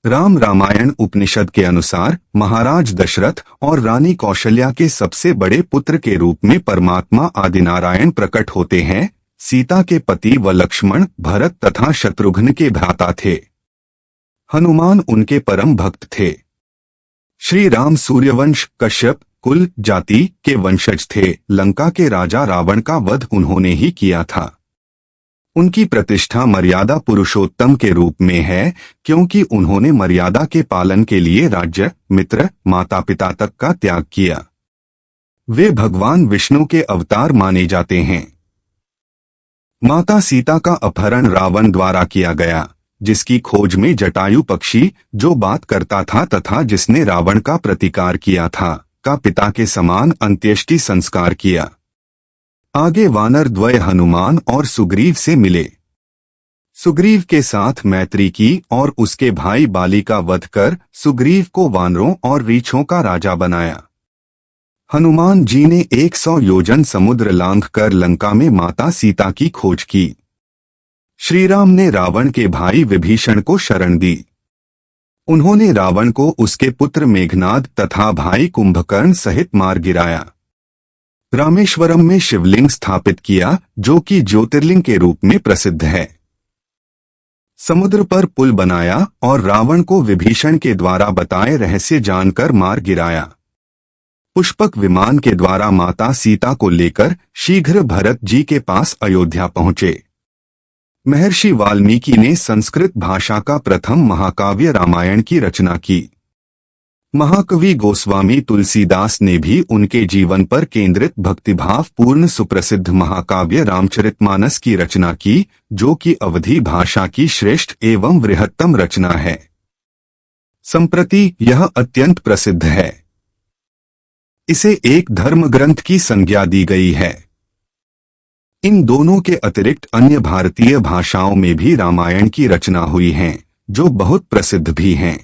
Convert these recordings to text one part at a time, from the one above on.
राम रामायण उपनिषद के अनुसार महाराज दशरथ और रानी कौशल्या के सबसे बड़े पुत्र के रूप में परमात्मा आदिनारायण प्रकट होते हैं। सीता के पति व लक्ष्मण भरत तथा शत्रुघ्न के भ्राता थे। हनुमान उनके परम भक्त थे। श्री राम सूर्यवंश कश्यप कुल जाति के वंशज थे। लंका के राजा रावण का वध उन्होंने ही किया था। उनकी प्रतिष्ठा मर्यादा पुरुषोत्तम के रूप में है, क्योंकि उन्होंने मर्यादा के पालन के लिए राज्य, मित्र, माता पिता तक का त्याग किया। वे भगवान विष्णु के अवतार माने जाते हैं। माता सीता का अपहरण रावण द्वारा किया गया, जिसकी खोज में जटायु पक्षी, जो बात करता था तथा जिसने रावण का प्रतिकार किया था, का पिता के समान अंत्येष्टि संस्कार किया। आगे वानर द्वय हनुमान और सुग्रीव से मिले। सुग्रीव के साथ मैत्री की और उसके भाई बाली का वध कर सुग्रीव को वानरों और रीछों का राजा बनाया। हनुमान जी ने 100 योजन समुद्र लांघ कर लंका में माता सीता की खोज की। श्री राम ने रावण के भाई विभीषण को शरण दी। उन्होंने रावण को उसके पुत्र मेघनाद तथा भाई कुंभकर्ण सहित मार गिराया। रामेश्वरम में शिवलिंग स्थापित किया, जो कि ज्योतिर्लिंग के रूप में प्रसिद्ध है। समुद्र पर पुल बनाया और रावण को विभीषण के द्वारा बताए रहस्य जानकर मार गिराया। पुष्पक विमान के द्वारा माता सीता को लेकर शीघ्र भरत जी के पास अयोध्या पहुंचे। महर्षि वाल्मीकि ने संस्कृत भाषा का प्रथम महाकाव्य रामायण की रचना की। महाकवि गोस्वामी तुलसीदास ने भी उनके जीवन पर केंद्रित भक्तिभाव पूर्ण सुप्रसिद्ध महाकाव्य रामचरितमानस की रचना की, जो कि अवधी भाषा की श्रेष्ठ एवं बृहत्तम रचना है। संप्रति यह अत्यंत प्रसिद्ध है। इसे एक धर्म ग्रंथ की संज्ञा दी गई है। इन दोनों के अतिरिक्त अन्य भारतीय भाषाओं में भी रामायण की रचना हुई है, जो बहुत प्रसिद्ध भी हैं।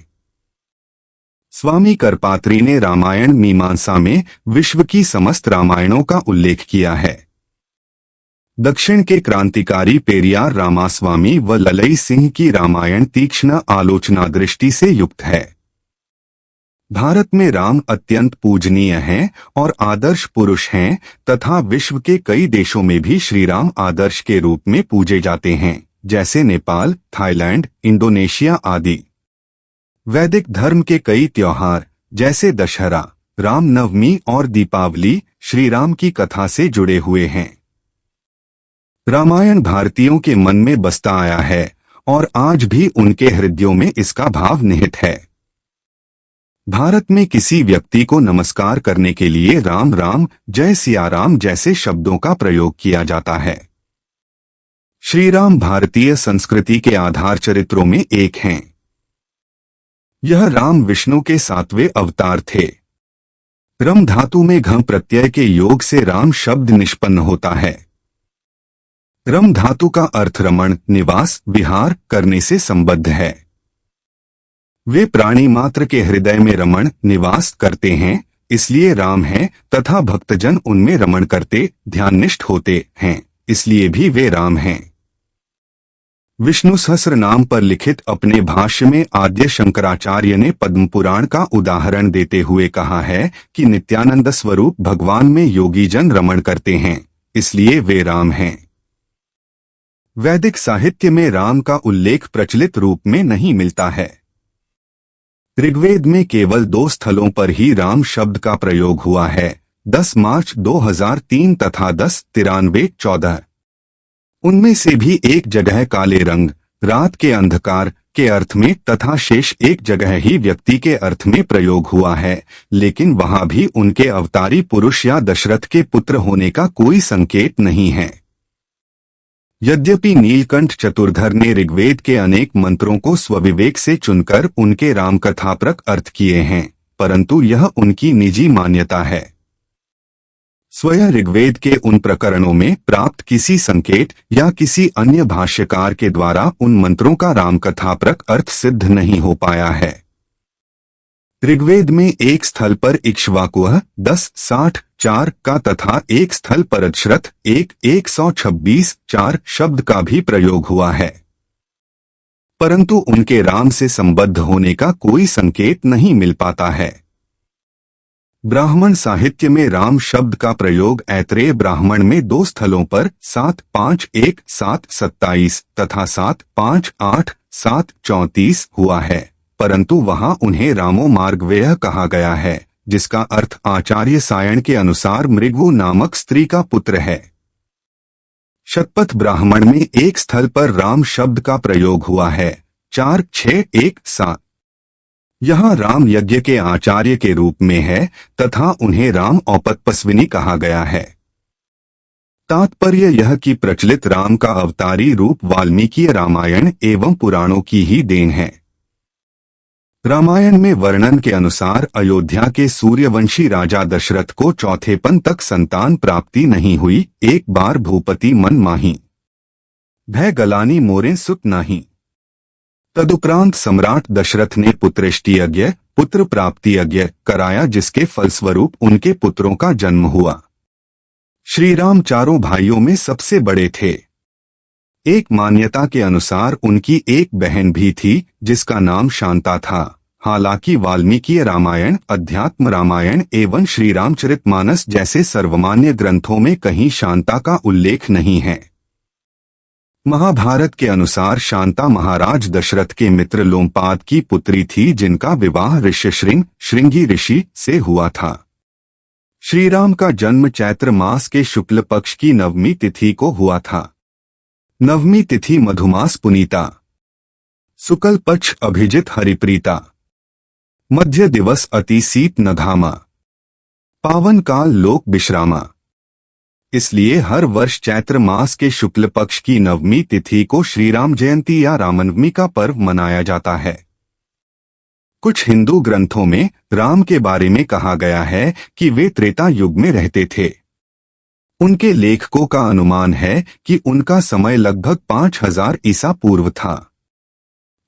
स्वामी करपात्री ने रामायण मीमांसा में विश्व की समस्त रामायणों का उल्लेख किया है। दक्षिण के क्रांतिकारी पेरियार रामास्वामी व ललई सिंह की रामायण तीक्ष्ण आलोचना दृष्टि से युक्त है। भारत में राम अत्यंत पूजनीय हैं और आदर्श पुरुष हैं तथा विश्व के कई देशों में भी श्री राम आदर्श के रूप में पूजे जाते हैं, जैसे नेपाल, थाईलैंड, इंडोनेशिया आदि। वैदिक धर्म के कई त्योहार जैसे दशहरा, रामनवमी और दीपावली श्री राम की कथा से जुड़े हुए हैं। रामायण भारतीयों के मन में बसता आया है और आज भी उनके हृदयों में इसका भाव निहित है। भारत में किसी व्यक्ति को नमस्कार करने के लिए राम राम, जय सिया राम जैसे शब्दों का प्रयोग किया जाता है। श्री राम भारतीय संस्कृति के आधार चरित्रों में एक हैं। यह राम विष्णु के 7वें अवतार थे। रम धातु में घ प्रत्यय के योग से राम शब्द निष्पन्न होता है। रम धातु का अर्थ रमण, निवास, विहार करने से संबद्ध है। वे प्राणी मात्र के हृदय में रमण, निवास करते हैं, इसलिए राम हैं तथा भक्तजन उनमें रमण करते, ध्याननिष्ठ होते हैं, इसलिए भी वे राम हैं। विष्णु सहस्र नाम पर लिखित अपने भाष्य में आद्य शंकराचार्य ने पद्म पुराण का उदाहरण देते हुए कहा है कि नित्यानंद स्वरूप भगवान में योगी जन रमण करते हैं, इसलिए वे राम हैं। वैदिक साहित्य में राम का उल्लेख प्रचलित रूप में नहीं मिलता है। ऋग्वेद में केवल 2 स्थलों पर ही राम शब्द का प्रयोग हुआ है, 10 मार्च 2003 तथा 10-93-14। उनमें से भी एक जगह काले रंग, रात के अंधकार के अर्थ में तथा शेष एक जगह ही व्यक्ति के अर्थ में प्रयोग हुआ है, लेकिन वहां भी उनके अवतारी पुरुष या दशरथ के पुत्र होने का कोई संकेत नहीं है। यद्यपि नीलकंठ चतुर्धर ने ऋग्वेद के अनेक मंत्रों को स्वविवेक से चुनकर उनके रामकथाप्रक अर्थ किए हैं, परंतु यह उनकी निजी मान्यता है। स्वयं ऋग्वेद के उन प्रकरणों में प्राप्त किसी संकेत या किसी अन्य भाष्यकार के द्वारा उन मंत्रों का रामकथाप्रक अर्थ सिद्ध नहीं हो पाया है। ऋग्वेद में एक स्थल पर इक्ष्वाकुः 10-60-4 का तथा एक स्थल पर अदशरथ 1-126-4 शब्द का भी प्रयोग हुआ है। परंतु उनके राम से संबद्ध होने का कोई संकेत नहीं मिल पाता है। ब्राह्मण साहित्य में राम शब्द का प्रयोग ऐत्रेय ब्राह्मण में 2 स्थलों पर 7-5-1 7-27 तथा 7-5-8 7-34 हुआ है, परंतु वहां उन्हें रामो मार्गवेयः कहा गया है, जिसका अर्थ आचार्य सायण के अनुसार मृगु नामक स्त्री का पुत्र है। शतपथ ब्राह्मण में 1 स्थल पर राम शब्द का प्रयोग हुआ है, 4-6-1-7। यहाँ राम यज्ञ के आचार्य के रूप में है तथा उन्हें राम औपतपस्विनी कहा गया है। तात्पर्य यह कि प्रचलित राम का अवतारी रूप वाल्मीकि रामायण एवं पुराणों की ही देन है। रामायण में वर्णन के अनुसार अयोध्या के सूर्यवंशी राजा दशरथ को चौथेपन तक संतान प्राप्ति नहीं हुई। एक बार भूपति मन माही भय गलानी मोरे सुत नाही। तदुपरांत सम्राट दशरथ ने पुत्रेष्टि यज्ञ पुत्र प्राप्ति यज्ञ कराया, जिसके फलस्वरूप उनके पुत्रों का जन्म हुआ। श्री राम 4 भाइयों में सबसे बड़े थे। एक मान्यता के अनुसार उनकी एक बहन भी थी जिसका नाम शांता था। हालांकि वाल्मीकि रामायण, अध्यात्म रामायण एवं श्री रामचरितमानस जैसे सर्वमान्य ग्रंथों में कहीं शांता का उल्लेख नहीं है। महाभारत के अनुसार शांता महाराज दशरथ के मित्र लोमपाद की पुत्री थी, जिनका विवाह ऋष्यशृंग श्रृंगी ऋषि से हुआ था। श्री राम का जन्म चैत्र मास के शुक्ल पक्ष की 9वीं तिथि को हुआ था। 9वीं तिथि मधुमास पुनीता, शुक्ल पक्ष अभिजित हरिप्रीता, मध्य दिवस अति शीत नघामा, पावन काल लोक विश्रामा। इसलिए हर वर्ष चैत्र मास के शुक्ल पक्ष की 9वीं तिथि को श्री राम जयंती या रामनवमी का पर्व मनाया जाता है। कुछ हिंदू ग्रंथों में राम के बारे में कहा गया है कि वे त्रेता युग में रहते थे। उनके लेखकों का अनुमान है कि उनका समय लगभग 5000 ईसा पूर्व था।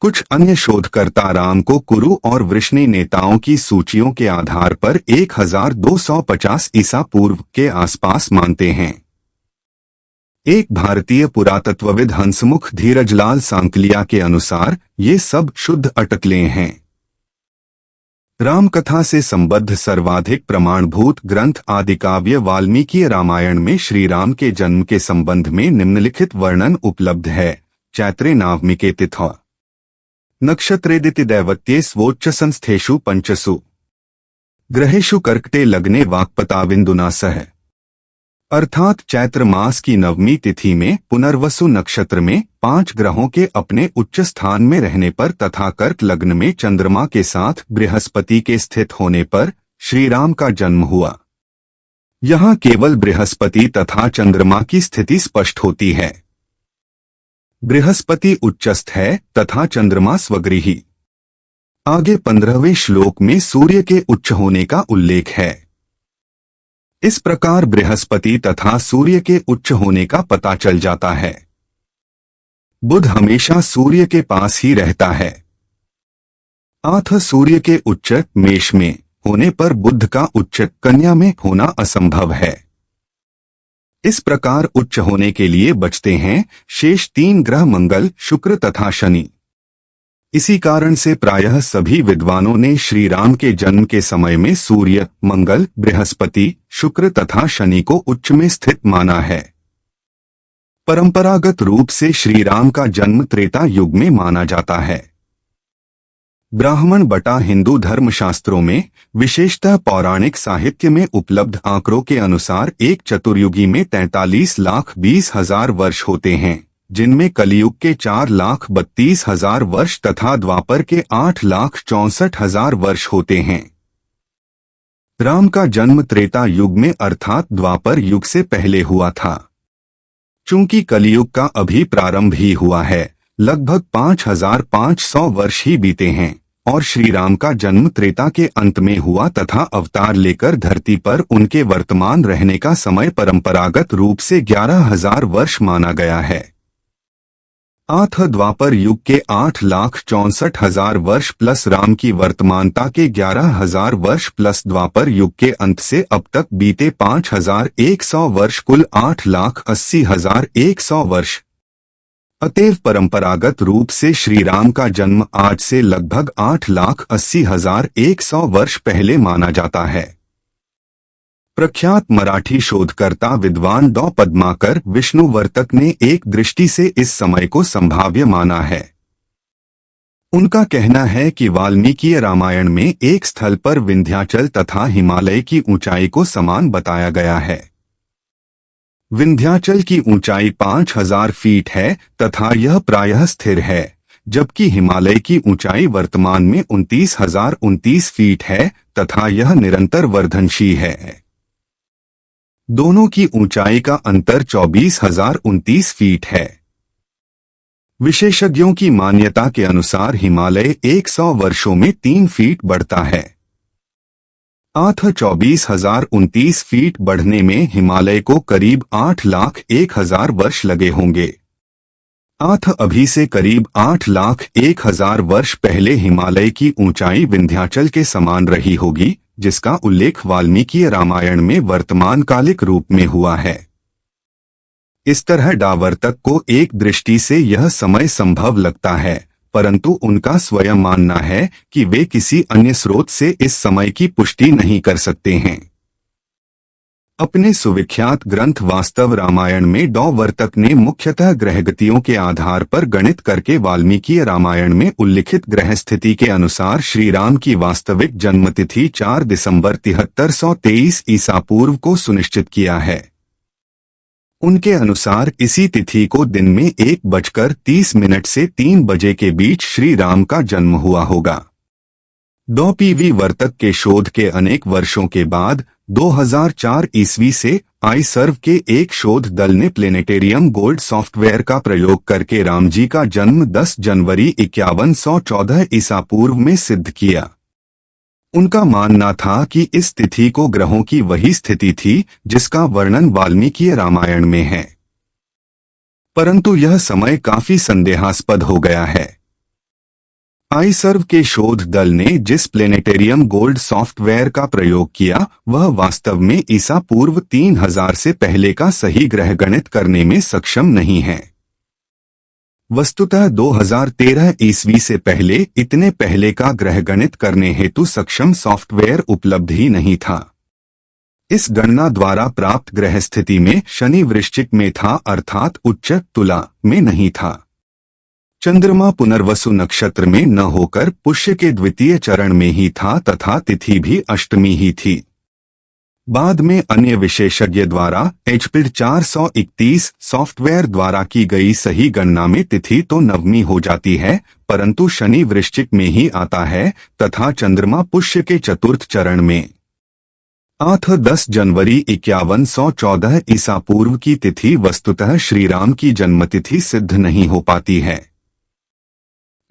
कुछ अन्य शोधकर्ता राम को कुरु और वृष्णि नेताओं की सूचियों के आधार पर 1250 ईसा पूर्व के आसपास मानते हैं। एक भारतीय पुरातत्वविद हंसमुख धीरजलाल सांकलिया के अनुसार ये सब शुद्ध अटकलें हैं। रामकथा से संबद्ध सर्वाधिक प्रमाणभूत ग्रंथ आदिकाव्य वाल्मीकि रामायण में श्री राम के जन्म के संबंध में निम्नलिखित वर्णन उपलब्ध है। चैत्रे नावमिके तिथौ नक्षत्रेदिति दैवत्ये स्वोच्च संस्थेषु पंचसु ग्रहेषु कर्कटे लग्ने वाक्पताविन्दुना सह। अर्थात चैत्र मास की 9वीं तिथि में पुनर्वसु नक्षत्र में 5 ग्रहों के अपने उच्च स्थान में रहने पर तथा कर्क लग्न में चंद्रमा के साथ बृहस्पति के स्थित होने पर श्री राम का जन्म हुआ। यहाँ केवल बृहस्पति तथा चंद्रमा की स्थिति स्पष्ट होती है। बृहस्पति उच्चस्थ है तथा चंद्रमा स्वगृही। आगे 15वें श्लोक में सूर्य के उच्च होने का उल्लेख है। इस प्रकार बृहस्पति तथा सूर्य के उच्च होने का पता चल जाता है। बुध हमेशा सूर्य के पास ही रहता है। अतः सूर्य के उच्च मेष में होने पर बुध का उच्च कन्या में होना असंभव है। इस प्रकार उच्च होने के लिए बचते हैं शेष 3 ग्रह मंगल, शुक्र तथा शनि। इसी कारण से प्रायः सभी विद्वानों ने श्री राम के जन्म के समय में सूर्य, मंगल, बृहस्पति, शुक्र तथा शनि को उच्च में स्थित माना है। परंपरागत रूप से श्री राम का जन्म त्रेता युग में माना जाता है। ब्राह्मण बटा हिंदू धर्मशास्त्रों में, विशेषतः पौराणिक साहित्य में उपलब्ध आंकड़ों के अनुसार एक चतुर्युगी में 43,20,000 वर्ष होते हैं, जिनमें कलियुग के 4,32,000 वर्ष तथा द्वापर के 8,64,000 वर्ष होते हैं। राम का जन्म त्रेता युग में अर्थात द्वापर युग से पहले हुआ था। चूंकि कलियुग का अभी प्रारंभ ही हुआ है, लगभग 5,500 वर्ष ही बीते हैं और श्री राम का जन्म त्रेता के अंत में हुआ तथा अवतार लेकर धरती पर उनके वर्तमान रहने का समय परंपरागत रूप से 11,000 वर्ष माना गया है। अतः द्वापर युग के 8,64,000 वर्ष प्लस राम की वर्तमानता के 11,000 वर्ष प्लस द्वापर युग के अंत से अब तक बीते 5,100 वर्ष कुल 8,80,100 वर्ष। अतएव परंपरागत रूप से श्री राम का जन्म आज से लगभग 8,80,100 वर्ष पहले माना जाता है। प्रख्यात मराठी शोधकर्ता विद्वान डॉ पद्माकर विष्णुवर्तक ने एक दृष्टि से इस समय को संभाव्य माना है। उनका कहना है कि वाल्मीकि रामायण में एक स्थल पर विंध्याचल तथा हिमालय की ऊंचाई को समान बताया गया है। विंध्याचल की ऊंचाई 5,000 फीट है तथा यह प्रायः स्थिर है, जबकि हिमालय की ऊंचाई वर्तमान में 29,029 फीट है तथा यह निरंतर वर्धनशील है। दोनों की ऊंचाई का अंतर 24,029 फीट है। विशेषज्ञों की मान्यता के अनुसार हिमालय 100 वर्षों में 3 फीट बढ़ता है। 24,029 फीट बढ़ने में हिमालय को करीब 8,01,000 वर्ष लगे होंगे। अभी से करीब 8,01,000 वर्ष पहले हिमालय की ऊंचाई विंध्याचल के समान रही होगी, जिसका उल्लेख वाल्मीकि रामायण में वर्तमान कालिक रूप में हुआ है। इस तरह डावर्तक को एक दृष्टि से यह समय संभव लगता है, परंतु उनका स्वयं मानना है कि वे किसी अन्य स्रोत से इस समय की पुष्टि नहीं कर सकते हैं। अपने सुविख्यात ग्रंथ वास्तव रामायण में डावर्तक ने मुख्यतः ग्रहगतियों के आधार पर गणित करके वाल्मीकि रामायण में उल्लिखित ग्रह स्थिति के अनुसार श्री राम की वास्तविक जन्मतिथि 4 दिसंबर 7323 ईसा पूर्व को सुनिश्चित किया है। उनके अनुसार इसी तिथि को दिन में 1:30 से 3 बजे के बीच श्री राम का जन्म हुआ होगा। डॉ पीवी वर्तक के शोध के अनेक वर्षों के बाद 2004 ईस्वी से आईसर्व के एक शोध दल ने प्लेनेटेरियम गोल्ड सॉफ्टवेयर का प्रयोग करके राम जी का जन्म 10 जनवरी 5114 ईसा पूर्व में सिद्ध किया। उनका मानना था कि इस तिथि को ग्रहों की वही स्थिति थी जिसका वर्णन वाल्मीकि रामायण में है, परंतु यह समय काफी संदेहास्पद हो गया है। आईसर्व के शोध दल ने जिस प्लेनेटेरियम गोल्ड सॉफ्टवेयर का प्रयोग किया वह वास्तव में ईसा पूर्व 3000 से पहले का सही ग्रह गणित करने में सक्षम नहीं है। वस्तुतः 2013 ईस्वी से पहले इतने पहले का ग्रह गणित करने हेतु सक्षम सॉफ्टवेयर उपलब्ध ही नहीं था। इस गणना द्वारा प्राप्त ग्रह स्थिति में शनि वृश्चिक में था, अर्थात उच्च तुला में नहीं था। चंद्रमा पुनर्वसु नक्षत्र में न होकर पुष्य के द्वितीय चरण में ही था तथा तिथि भी अष्टमी ही थी। बाद में अन्य विशेषज्ञ द्वारा HPID 431 सॉफ्टवेयर द्वारा की गई सही गणना में तिथि तो नवमी हो जाती है, परंतु शनि वृश्चिक में ही आता है तथा चंद्रमा पुष्य के चतुर्थ चरण में। 10 जनवरी 5114 ईसा पूर्व की तिथि वस्तुतः श्रीराम की जन्मतिथि सिद्ध नहीं हो पाती है।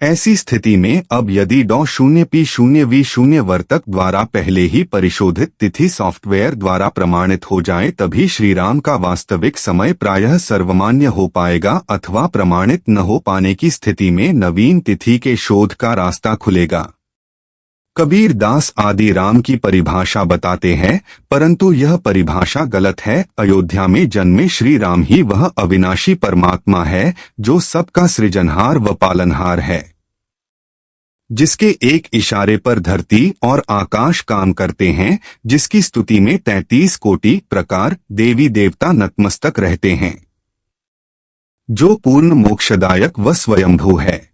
ऐसी स्थिति में अब यदि $0P0V0 वर्तक द्वारा पहले ही परिशोधित तिथि सॉफ्टवेयर द्वारा प्रमाणित हो जाए तभी श्रीराम का वास्तविक समय प्रायः सर्वमान्य हो पाएगा अथवा प्रमाणित न हो पाने की स्थिति में नवीन तिथि के शोध का रास्ता खुलेगा। कबीर दास आदि राम की परिभाषा बताते हैं, परंतु यह परिभाषा गलत है। अयोध्या में जन्मे श्री राम ही वह अविनाशी परमात्मा है जो सबका सृजनहार व पालनहार है, जिसके एक इशारे पर धरती और आकाश काम करते हैं, जिसकी स्तुति में 33 कोटि प्रकार देवी देवता नतमस्तक रहते हैं, जो पूर्ण मोक्षदायक व स्वयंभू है।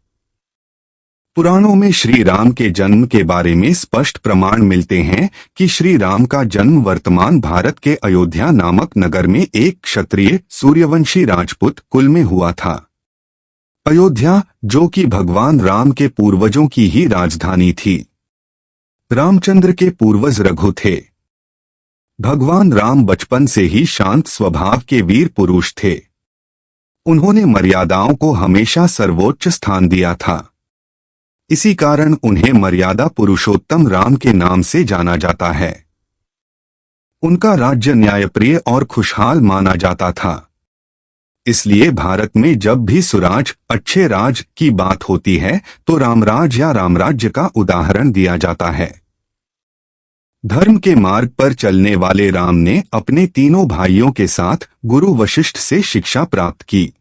पुराणों में श्री राम के जन्म के बारे में स्पष्ट प्रमाण मिलते हैं कि श्री राम का जन्म वर्तमान भारत के अयोध्या नामक नगर में एक क्षत्रिय सूर्यवंशी राजपूत कुल में हुआ था। अयोध्या, जो कि भगवान राम के पूर्वजों की ही राजधानी थी। रामचंद्र के पूर्वज रघु थे। भगवान राम बचपन से ही शांत स्वभाव के वीर पुरुष थे। उन्होंने मर्यादाओं को हमेशा सर्वोच्च स्थान दिया था। इसी कारण उन्हें मर्यादा पुरुषोत्तम राम के नाम से जाना जाता है। उनका राज्य न्यायप्रिय और खुशहाल माना जाता था। इसलिए भारत में जब भी सुराज, अच्छे राज की बात होती है तो रामराज या रामराज्य का उदाहरण दिया जाता है। धर्म के मार्ग पर चलने वाले राम ने अपने तीनों भाइयों के साथ गुरु वशिष्ठ से शिक्षा प्राप्त की।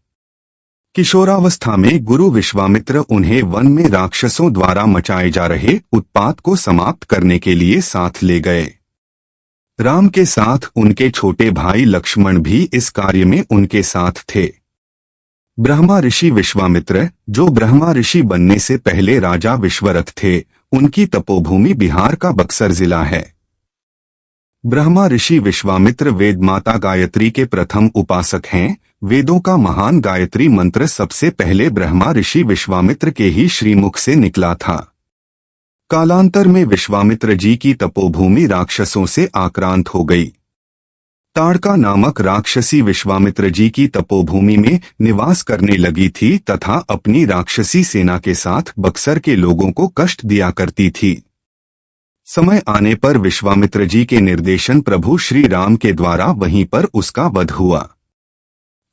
किशोरावस्था में गुरु विश्वामित्र उन्हें वन में राक्षसों द्वारा मचाए जा रहे उत्पात को समाप्त करने के लिए साथ ले गए। राम के साथ उनके छोटे भाई लक्ष्मण भी इस कार्य में उनके साथ थे। ब्रह्मा ऋषि विश्वामित्र, जो ब्रह्मा ऋषि बनने से पहले राजा विश्वरथ थे, उनकी तपोभूमि बिहार का बक्सर जिला है। ब्रह्मा ऋषि विश्वामित्र वेद माता गायत्री के प्रथम उपासक हैं। वेदों का महान गायत्री मंत्र सबसे पहले ब्रह्मा ऋषि विश्वामित्र के ही श्रीमुख से निकला था। कालांतर में विश्वामित्र जी की तपोभूमि राक्षसों से आक्रांत हो गई। ताड़का नामक राक्षसी विश्वामित्र जी की तपोभूमि में निवास करने लगी थी तथा अपनी राक्षसी सेना के साथ बक्सर के लोगों को कष्ट दिया करती थी। समय आने पर विश्वामित्र जी के निर्देशन प्रभु श्री राम के द्वारा वहीं पर उसका वध हुआ।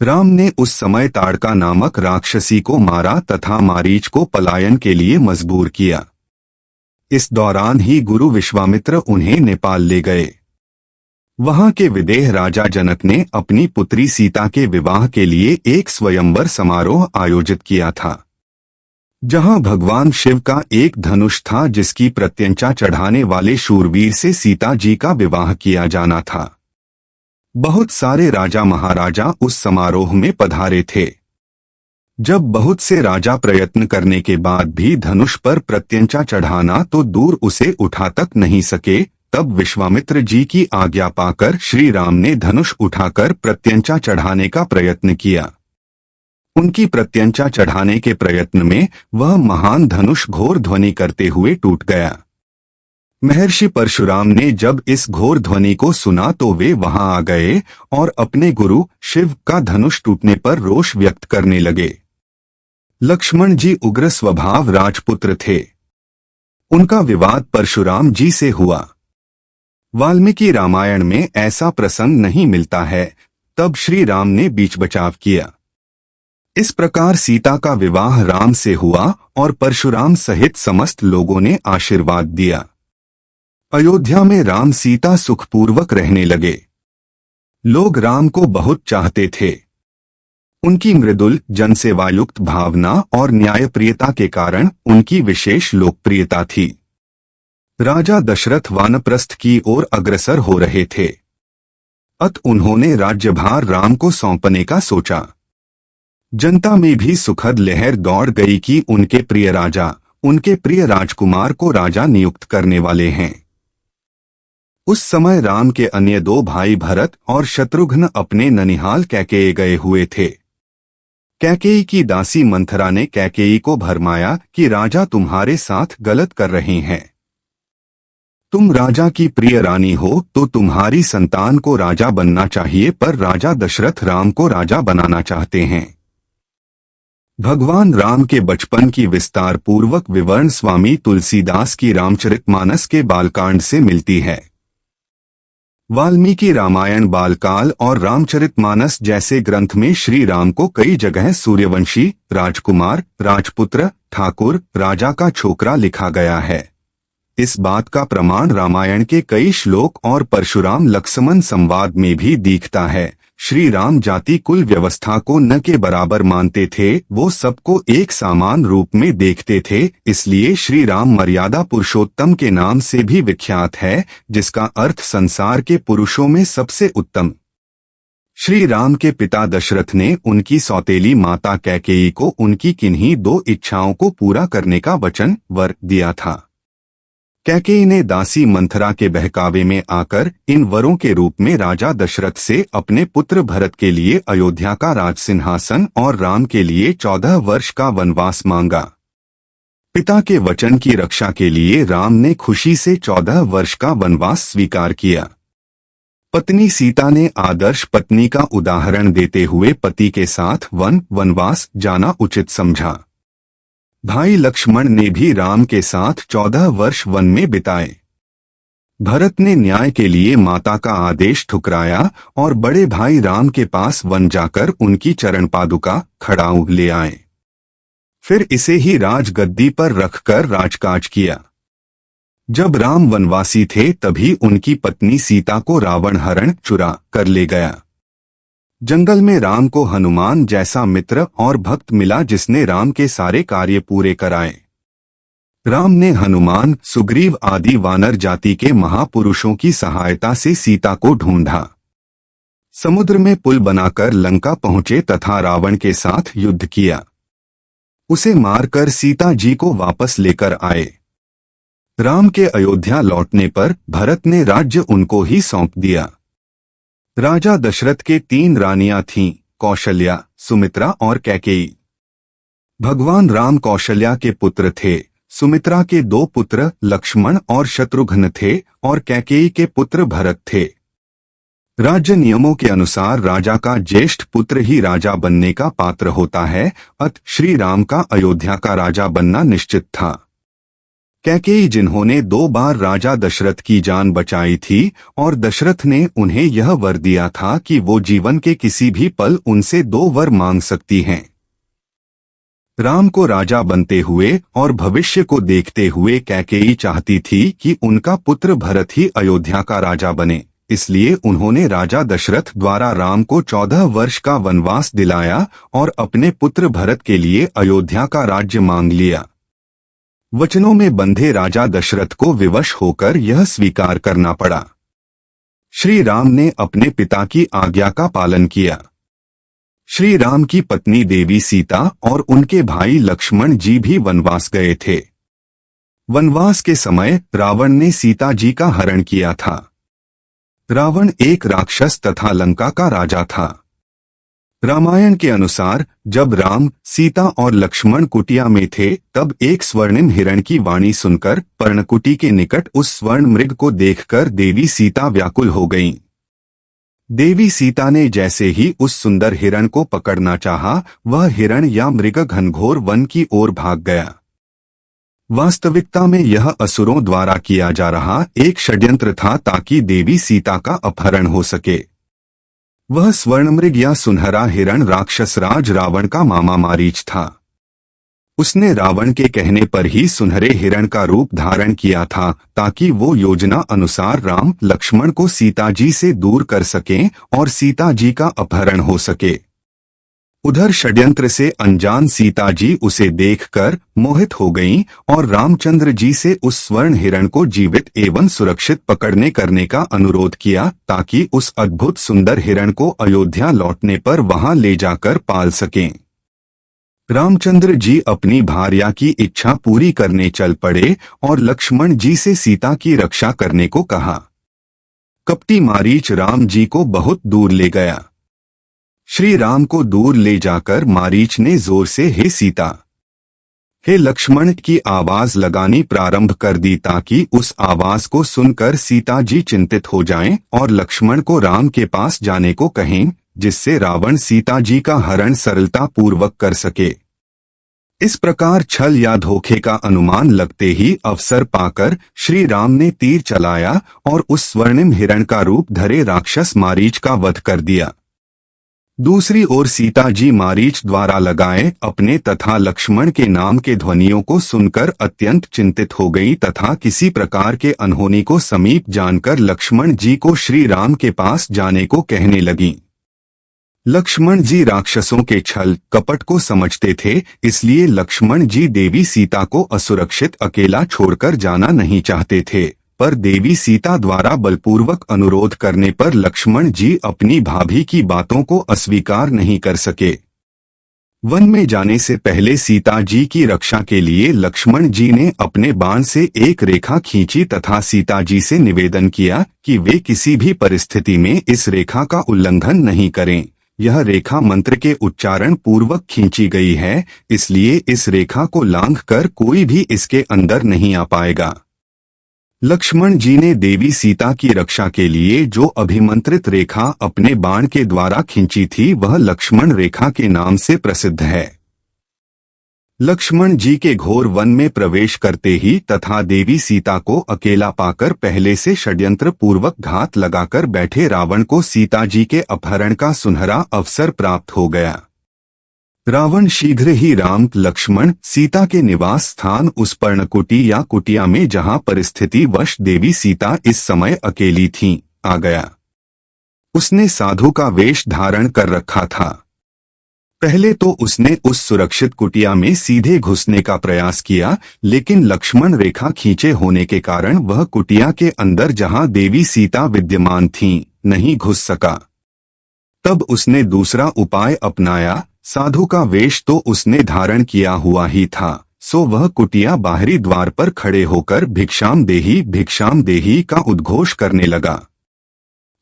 राम ने उस समय ताड़का नामक राक्षसी को मारा तथा मारीच को पलायन के लिए मजबूर किया। इस दौरान ही गुरु विश्वामित्र उन्हें नेपाल ले गए। वहां के विदेह राजा जनक ने अपनी पुत्री सीता के विवाह के लिए एक स्वयंवर समारोह आयोजित किया था, जहां भगवान शिव का एक धनुष था जिसकी प्रत्यंचा चढ़ाने वाले शूरवीर से सीता जी का विवाह किया जाना था। बहुत सारे राजा महाराजा उस समारोह में पधारे थे। जब बहुत से राजा प्रयत्न करने के बाद भी धनुष पर प्रत्यंचा चढ़ाना तो दूर उसे उठा तक नहीं सके, तब विश्वामित्र जी की आज्ञा पाकर श्री राम ने धनुष उठाकर प्रत्यंचा चढ़ाने का प्रयत्न किया। उनकी प्रत्यंचा चढ़ाने के प्रयत्न में वह महान धनुष घोर ध्वनि करते हुए टूट गया। महर्षि परशुराम ने जब इस घोर ध्वनि को सुना तो वे वहां आ गए और अपने गुरु शिव का धनुष टूटने पर रोष व्यक्त करने लगे। लक्ष्मण जी उग्र स्वभाव राजपुत्र थे। उनका विवाद परशुराम जी से हुआ। वाल्मीकि रामायण में ऐसा प्रसंग नहीं मिलता है। तब श्री राम ने बीच बचाव किया। इस प्रकार सीता का विवाह राम से हुआ और परशुराम सहित समस्त लोगों ने आशीर्वाद दिया। अयोध्या में राम सीता सुखपूर्वक रहने लगे। लोग राम को बहुत चाहते थे। उनकी मृदुल जनसेवायुक्त भावना और न्यायप्रियता के कारण उनकी विशेष लोकप्रियता थी। राजा दशरथ वानप्रस्थ की ओर अग्रसर हो रहे थे। अत उन्होंने राज्यभार राम को सौंपने का सोचा। जनता में भी सुखद लहर दौड़ गई कि उनके प्रिय राजा उनके प्रिय राजकुमार को राजा नियुक्त करने वाले हैं। उस समय राम के अन्य दो भाई भरत और शत्रुघ्न अपने ननिहाल कैकेयी गए हुए थे। कैकेयी की दासी मंथरा ने कैकेयी को भरमाया कि राजा तुम्हारे साथ गलत कर रहे हैं। तुम राजा की प्रिय रानी हो तो तुम्हारी संतान को राजा बनना चाहिए, पर राजा दशरथ राम को राजा बनाना चाहते हैं। भगवान राम के बचपन की विस्तार पूर्वक विवरण स्वामी तुलसीदास की रामचरितमानस के बालकांड से मिलती है। वाल्मीकि रामायण बालकाल और रामचरितमानस जैसे ग्रंथ में श्री राम को कई जगह सूर्यवंशी, राजकुमार, राजपुत्र, ठाकुर, राजा का छोकरा लिखा गया है। इस बात का प्रमाण रामायण के कई श्लोक और परशुराम लक्ष्मण संवाद में भी दिखता है। श्री राम जाति कुल व्यवस्था को न के बराबर मानते थे, वो सबको एक समान रूप में देखते थे। इसलिए श्री राम मर्यादा पुरुषोत्तम के नाम से भी विख्यात है, जिसका अर्थ संसार के पुरुषों में सबसे उत्तम। श्री राम के पिता दशरथ ने उनकी सौतेली माता कैकेयी को उनकी किन्हीं दो इच्छाओं को पूरा करने का वचन वर दिया था। कैकेयी ने दासी मंथरा के बहकावे में आकर इन वरों के रूप में राजा दशरथ से अपने पुत्र भरत के लिए अयोध्या का राज सिंहासन और राम के लिए 14 वर्ष का वनवास मांगा। पिता के वचन की रक्षा के लिए राम ने खुशी से 14 वर्ष का वनवास स्वीकार किया। पत्नी सीता ने आदर्श पत्नी का उदाहरण देते हुए पति के साथ वनवास जाना उचित समझा। भाई लक्ष्मण ने भी राम के साथ 14 वर्ष वन में बिताए। भरत ने न्याय के लिए माता का आदेश ठुकराया और बड़े भाई राम के पास वन जाकर उनकी चरण पादुका खड़ाऊ ले आए। फिर इसे ही राजगद्दी पर रखकर राजकाज किया। जब राम वनवासी थे तभी उनकी पत्नी सीता को रावण हरण चुरा कर ले गया। जंगल में राम को हनुमान जैसा मित्र और भक्त मिला जिसने राम के सारे कार्य पूरे कराए। राम ने हनुमान, सुग्रीव आदि वानर जाति के महापुरुषों की सहायता से सीता को ढूंढा। समुद्र में पुल बनाकर लंका पहुंचे तथा रावण के साथ युद्ध किया। उसे मारकर सीता जी को वापस लेकर आए। राम के अयोध्या लौटने पर भरत ने राज्य उनको ही सौंप दिया। राजा दशरथ के 3 रानियां थीं, कौशल्या, सुमित्रा और कैकेयी। भगवान राम कौशल्या के पुत्र थे। सुमित्रा के 2 पुत्र लक्ष्मण और शत्रुघ्न थे और कैकेयी के पुत्र भरत थे। राज्य नियमों के अनुसार राजा का ज्येष्ठ पुत्र ही राजा बनने का पात्र होता है, अतः श्री राम का अयोध्या का राजा बनना निश्चित था। कैकेयी जिन्होंने 2 बार राजा दशरथ की जान बचाई थी और दशरथ ने उन्हें यह वर दिया था कि वो जीवन के किसी भी पल उनसे 2 वर मांग सकती हैं। राम को राजा बनते हुए और भविष्य को देखते हुए कैकेयी चाहती थी कि उनका पुत्र भरत ही अयोध्या का राजा बने, इसलिए उन्होंने राजा दशरथ द्वारा राम को 14 वर्ष का वनवास दिलाया और अपने पुत्र भरत के लिए अयोध्या का राज्य मांग लिया। वचनों में बंधे राजा दशरथ को विवश होकर यह स्वीकार करना पड़ा। श्री राम ने अपने पिता की आज्ञा का पालन किया। श्री राम की पत्नी देवी सीता और उनके भाई लक्ष्मण जी भी वनवास गए थे। वनवास के समय रावण ने सीता जी का हरण किया था। रावण एक राक्षस तथा लंका का राजा था। रामायण के अनुसार जब राम, सीता और लक्ष्मण कुटिया में थे तब एक स्वर्णिम हिरण की वाणी सुनकर पर्णकुटी के निकट उस स्वर्ण मृग को देखकर देवी सीता व्याकुल हो गईं। देवी सीता ने जैसे ही उस सुंदर हिरण को पकड़ना चाहा, वह हिरण या मृग घनघोर वन की ओर भाग गया। वास्तविकता में यह असुरों द्वारा किया जा रहा एक षड्यंत्र था ताकि देवी सीता का अपहरण हो सके। वह स्वर्णमृग या सुनहरा हिरण राक्षसराज रावण का मामा मारीच था। उसने रावण के कहने पर ही सुनहरे हिरण का रूप धारण किया था ताकि वो योजना अनुसार राम, लक्ष्मण को सीता जी से दूर कर सकें और सीता जी का अपहरण हो सके। उधर षड्यंत्र से अनजान सीता जी उसे देखकर मोहित हो गईं और रामचंद्र जी से उस स्वर्ण हिरण को जीवित एवं सुरक्षित पकड़ने करने का अनुरोध किया ताकि उस अद्भुत सुंदर हिरण को अयोध्या लौटने पर वहां ले जाकर पाल सकें। रामचंद्र जी अपनी भार्या की इच्छा पूरी करने चल पड़े और लक्ष्मण जी से सीता की रक्षा करने को कहा। कपटी मारीच राम जी को बहुत दूर ले गया। श्री राम को दूर ले जाकर मारीच ने जोर से हे सीता, हे लक्ष्मण की आवाज लगानी प्रारंभ कर दी ताकि उस आवाज को सुनकर सीता जी चिंतित हो जाएं और लक्ष्मण को राम के पास जाने को कहें, जिससे रावण सीता जी का हरण सरलता पूर्वक कर सके। इस प्रकार छल या धोखे का अनुमान लगते ही अवसर पाकर श्री राम ने तीर चलाया और उस स्वर्णिम हिरण का रूप धरे राक्षस मारीच का वध कर दिया। दूसरी ओर सीता जी मारीच द्वारा लगाए अपने तथा लक्ष्मण के नाम के ध्वनियों को सुनकर अत्यंत चिंतित हो गई तथा किसी प्रकार के अनहोनी को समीप जानकर लक्ष्मण जी को श्री राम के पास जाने को कहने लगीं। लक्ष्मण जी राक्षसों के छल कपट को समझते थे, इसलिए लक्ष्मण जी देवी सीता को असुरक्षित अकेला छोड़कर जाना नहीं चाहते थे, पर देवी सीता द्वारा बलपूर्वक अनुरोध करने पर लक्ष्मण जी अपनी भाभी की बातों को अस्वीकार नहीं कर सके। वन में जाने से पहले सीता जी की रक्षा के लिए लक्ष्मण जी ने अपने बाण से एक रेखा खींची तथा सीता जी से निवेदन किया कि वे किसी भी परिस्थिति में इस रेखा का उल्लंघन नहीं करें। यह रेखा मंत्र के उच्चारण पूर्वक खींची गई है, इसलिए इस रेखा को लांघकर कोई भी इसके अंदर नहीं आ पाएगा। लक्ष्मण जी ने देवी सीता की रक्षा के लिए जो अभिमंत्रित रेखा अपने बाण के द्वारा खींची थी वह लक्ष्मण रेखा के नाम से प्रसिद्ध है। लक्ष्मण जी के घोर वन में प्रवेश करते ही तथा देवी सीता को अकेला पाकर पहले से षड्यंत्र पूर्वक घात लगाकर बैठे रावण को सीता जी के अपहरण का सुनहरा अवसर प्राप्त हो गया। रावण शीघ्र ही राम, लक्ष्मण, सीता के निवास स्थान उस पर्णकुटी या कुटिया में जहां परिस्थिति वश देवी सीता इस समय अकेली थीं, आ गया। उसने साधु का वेश धारण कर रखा था। पहले तो उसने उस सुरक्षित कुटिया में सीधे घुसने का प्रयास किया, लेकिन लक्ष्मण रेखा खींचे होने के कारण वह कुटिया के अंदर जहां देवी सीता विद्यमान थीं, नहीं घुस सका। तब उसने दूसरा उपाय अपनाया। साधु का वेश तो उसने धारण किया हुआ ही था, सो वह कुटिया बाहरी द्वार पर खड़े होकर भिक्षाम देही का उद्घोष करने लगा।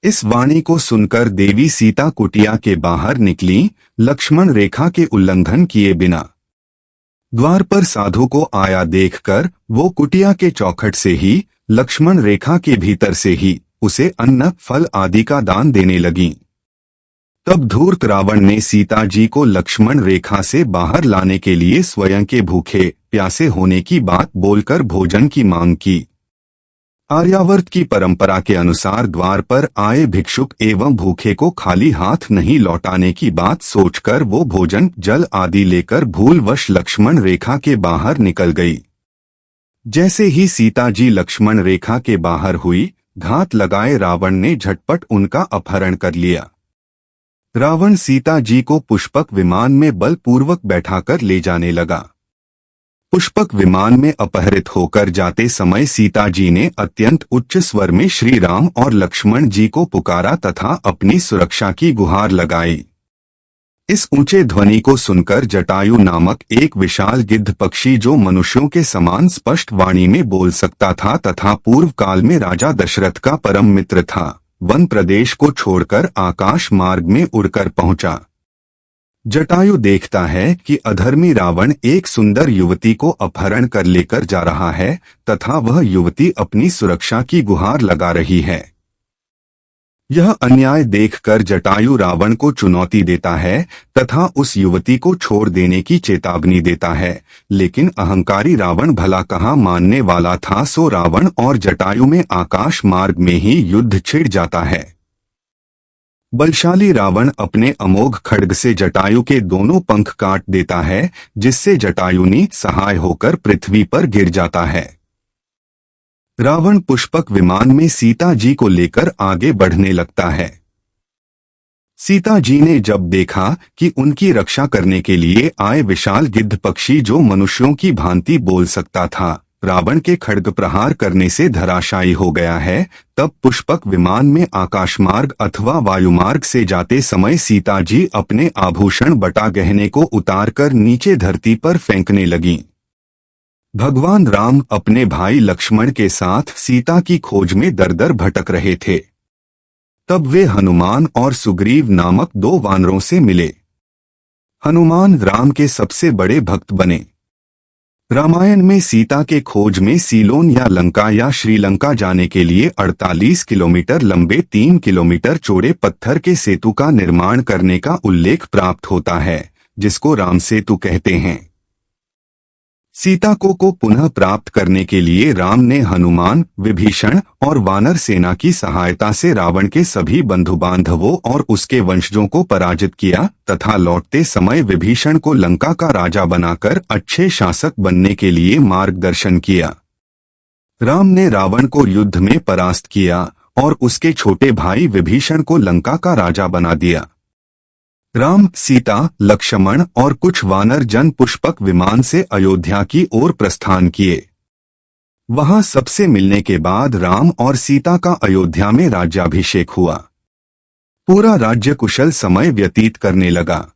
इस वाणी को सुनकर देवी सीता कुटिया के बाहर निकली, लक्ष्मण रेखा के उल्लंघन किए बिना। द्वार पर साधु को आया देखकर वो कुटिया के चौखट से ही, लक्ष्मण रेखा के भीतर से ही उसे अन्न फल आदि का दान देने लगी। तब धूर्त रावण ने सीता जी को लक्ष्मण रेखा से बाहर लाने के लिए स्वयं के भूखे प्यासे होने की बात बोलकर भोजन की मांग की। आर्यावर्त की परंपरा के अनुसार द्वार पर आए भिक्षुक एवं भूखे को खाली हाथ नहीं लौटाने की बात सोचकर वो भोजन जल आदि लेकर भूलवश लक्ष्मण रेखा के बाहर निकल गई। जैसे ही सीता जी लक्ष्मण रेखा के बाहर हुई, घात लगाए रावण ने झटपट उनका अपहरण कर लिया। रावण सीता जी को पुष्पक विमान में बलपूर्वक बैठाकर ले जाने लगा। पुष्पक विमान में अपहरित होकर जाते समय सीता जी ने अत्यंत उच्च स्वर में श्री राम और लक्ष्मण जी को पुकारा तथा अपनी सुरक्षा की गुहार लगाई। इस ऊंचे ध्वनि को सुनकर जटायु नामक एक विशाल गिद्ध पक्षी, जो मनुष्यों के समान स्पष्ट वाणी में बोल सकता था तथा पूर्व काल में राजा दशरथ का परम मित्र था, वन प्रदेश को छोड़कर आकाश मार्ग में उड़कर पहुंचा। जटायु देखता है कि अधर्मी रावण एक सुंदर युवती को अपहरण कर लेकर जा रहा है तथा वह युवती अपनी सुरक्षा की गुहार लगा रही है। यह अन्याय देखकर जटायु रावण को चुनौती देता है तथा उस युवती को छोड़ देने की चेतावनी देता है, लेकिन अहंकारी रावण भला कहाँ मानने वाला था, सो रावण और जटायु में आकाश मार्ग में ही युद्ध छिड़ जाता है। बलशाली रावण अपने अमोघ खड्ग से जटायु के दोनों पंख काट देता है, जिससे जटायु निसहाय होकर पृथ्वी पर गिर जाता है। रावण पुष्पक विमान में सीता जी को लेकर आगे बढ़ने लगता है। सीता जी ने जब देखा कि उनकी रक्षा करने के लिए आए विशाल गिद्ध पक्षी, जो मनुष्यों की भांति बोल सकता था, रावण के खड्ग प्रहार करने से धराशायी हो गया है, तब पुष्पक विमान में आकाशमार्ग अथवा वायुमार्ग से जाते समय सीता जी अपने आभूषण बटा गहने को उतारकर नीचे धरती पर फेंकने लगीं। भगवान राम अपने भाई लक्ष्मण के साथ सीता की खोज में दर-दर भटक रहे थे। तब वे हनुमान और सुग्रीव नामक दो वानरों से मिले। हनुमान राम के सबसे बड़े भक्त बने। रामायण में सीता के खोज में सीलोन या लंका या श्रीलंका जाने के लिए 48 किलोमीटर लंबे 3 किलोमीटर चौड़े पत्थर के सेतु का निर्माण करने का उल्लेख प्राप्त होता है, जिसको राम सेतु कहते हैं। सीता को पुनः प्राप्त करने के लिए राम ने हनुमान, विभीषण और वानर सेना की सहायता से रावण के सभी बंधु बांधवों और उसके वंशजों को पराजित किया तथा लौटते समय विभीषण को लंका का राजा बनाकर अच्छे शासक बनने के लिए मार्गदर्शन किया। राम ने रावण को युद्ध में परास्त किया और उसके छोटे भाई विभीषण को लंका का राजा बना दिया। राम, सीता, लक्ष्मण और कुछ वानर जन पुष्पक विमान से अयोध्या की ओर प्रस्थान किए। वहां सबसे मिलने के बाद राम और सीता का अयोध्या में राज्याभिषेक हुआ। पूरा राज्य कुशल समय व्यतीत करने लगा।